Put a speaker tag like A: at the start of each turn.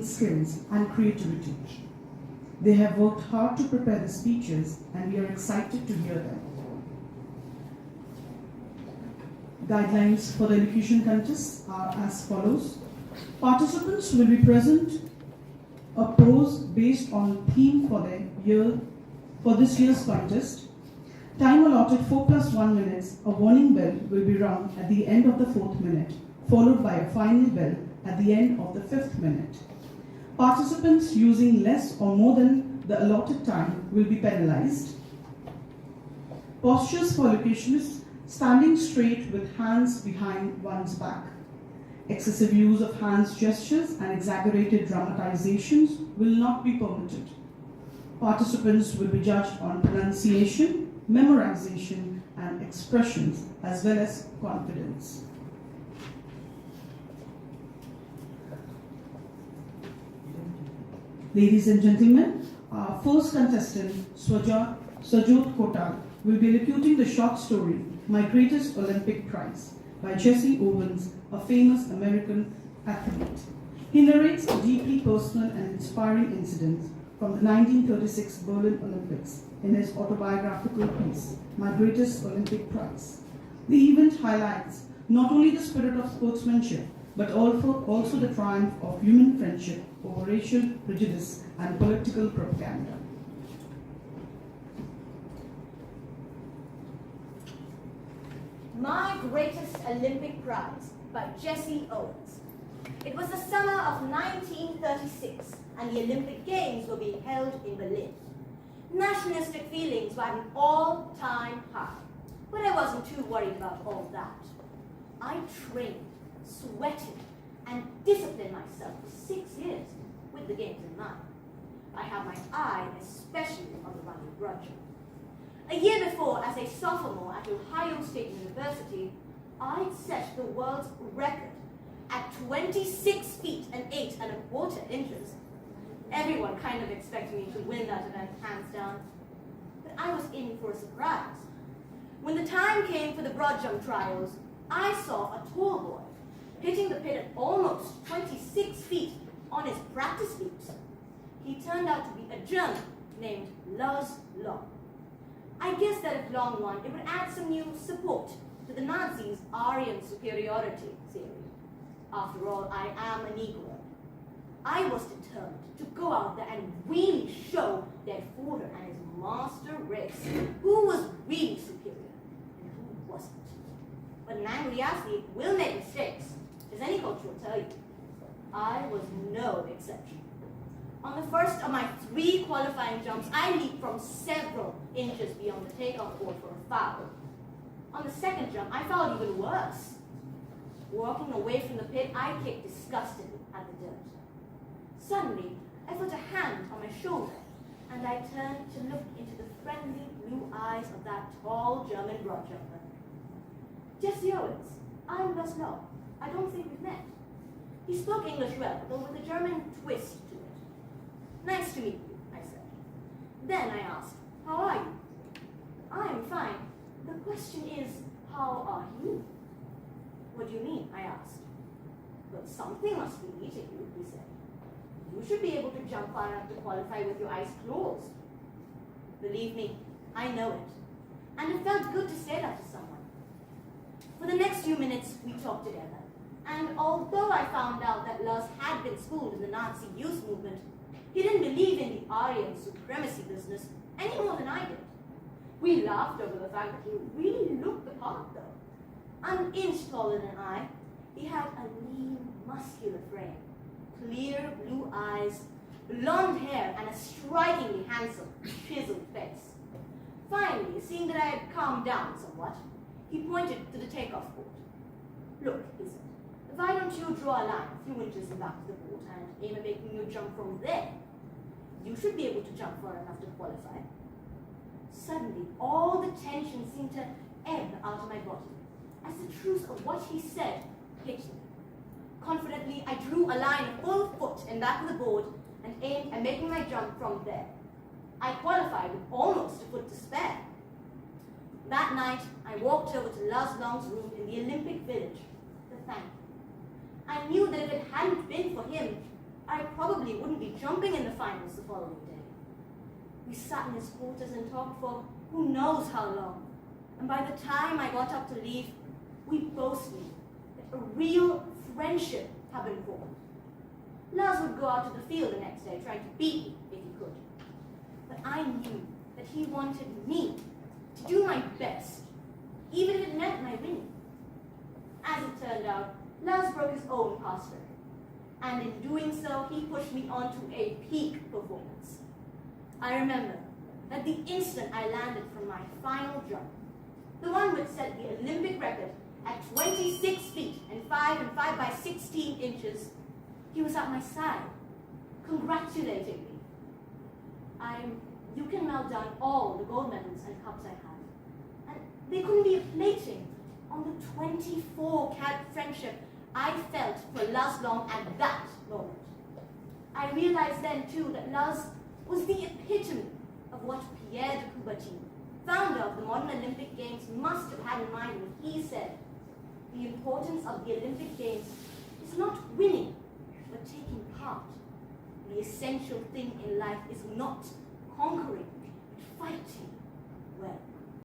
A: skills and creativity. They have worked hard to prepare the speeches and we are excited to hear them. Guidelines for the elocution contest are as follows. Participants will be present a prose based on theme for this year's contest. Time allotted 4+1 minutes. A warning bell will be rung at the end of the 4th minute, followed by a final bell at the end of the 5th minute. Participants using less or more than the allotted time will be penalized. Postures for elocutionists: standing straight with hands behind one's back. Excessive use of hands gestures and exaggerated dramatizations will not be permitted. Participants will be judged on pronunciation, memorization, and expressions, as well as confidence. Ladies and gentlemen, our first contestant, Swajot Kotak, will be elocuting the short story, My Greatest Olympic Prize, by Jesse Owens, a famous American athlete. He narrates a deeply personal and inspiring incident from the 1936 Berlin Olympics in his autobiographical piece, My Greatest Olympic Prize. The event highlights not only the spirit of sportsmanship, but also the triumph of human friendship over racial prejudice and political propaganda.
B: My Greatest Olympic Prize by Jesse Owens. It was the summer of 1936 and the Olympic Games were being held in Berlin. Nationalistic feelings were at an all-time high, but I wasn't too worried about all that. I trained, sweated, and disciplined myself for 6 years with the games in mind. I had my eye especially on the running grudge. A year before, as a sophomore at Ohio State University, I'd set the world's record at 26 feet and 8¼ inches. Everyone kind of expected me to win that event hands down, but I was in for a surprise. When the time came for the broad jump trials, I saw a tall boy hitting the pit at almost 26 feet on his practice leaps. He turned out to be a German named Lars Long. I guessed that if Long won, it would add some new support to the Nazis' Aryan superiority theory. After all, I am a Negro. I was determined to go out there and really show their father and his master race who was really superior and who wasn't. But an angry athlete will make mistakes, as any coach will tell you. I was no exception. On the first of my 3 qualifying jumps, I leaped from several inches beyond the takeoff board for a foul. On the second jump, I fouled even worse. Walking away from the pit, I kicked disgustedly at the dirt. Suddenly, I felt a hand on my shoulder, and I turned to look into the friendly blue eyes of that tall German broad jumper. Jesse Owens, I'm Lars Long. I don't think we've met. He spoke English well, though with a German twist to it. Nice to meet you, I said. Then I asked, how are you? I am fine. The question is, how are you? What do you mean? I asked. Well, something must be eating you, he said. You should be able to jump far enough to qualify with your eyes closed. Believe me, I know it. And it felt good to say that to someone. For the next few minutes, we talked together. And although I found out that Lars had been schooled in the Nazi youth movement, he didn't believe in the Aryan supremacy business any more than I did. We laughed over the fact that he really looked the part, though. An inch taller than I, he had a lean, muscular frame, clear blue eyes, blonde hair, and a strikingly handsome, chiseled face. Finally, seeing that I had calmed down somewhat, he pointed to the takeoff board. Look, he said, why don't you draw a line a few inches in back of the board and aim at making you jump from there? You should be able to jump far enough to qualify. Suddenly, all the tension seemed to ebb out of my body, as the truth of what he said hit me. Confidently, I drew a line a full foot in back of the board and aimed at making my jump from there. I qualified with almost a foot to spare. That night, I walked over to Lars Long's room in the Olympic Village to thank him. I knew that if it hadn't been for him, I probably wouldn't be jumping in the finals the following day. We sat in his quarters and talked for who knows how long. And by the time I got up to leave, we both knew that a real friendship had been formed. Lars would go out to the field the next day trying to beat me if he could. But I knew that he wanted me to do my best, even if it meant my winning. As it turned out, Lars broke his own pass record, and in doing so, he pushed me onto a peak performance. I remember that the instant I landed from my final jump, the one which set the Olympic record at 26 feet and 5 by 16 inches, he was at my side, congratulating me. You can melt down all the gold medals and cups I had, and they couldn't be a plating on the 24-carat friendship I felt for Lars Long at that moment. I realized then too that Lars was the epitome of what Pierre de Coubertin, founder of the modern Olympic Games, must have had in mind when he said, the importance of the Olympic Games is not winning, but taking part. The essential thing in life is not conquering, but fighting well.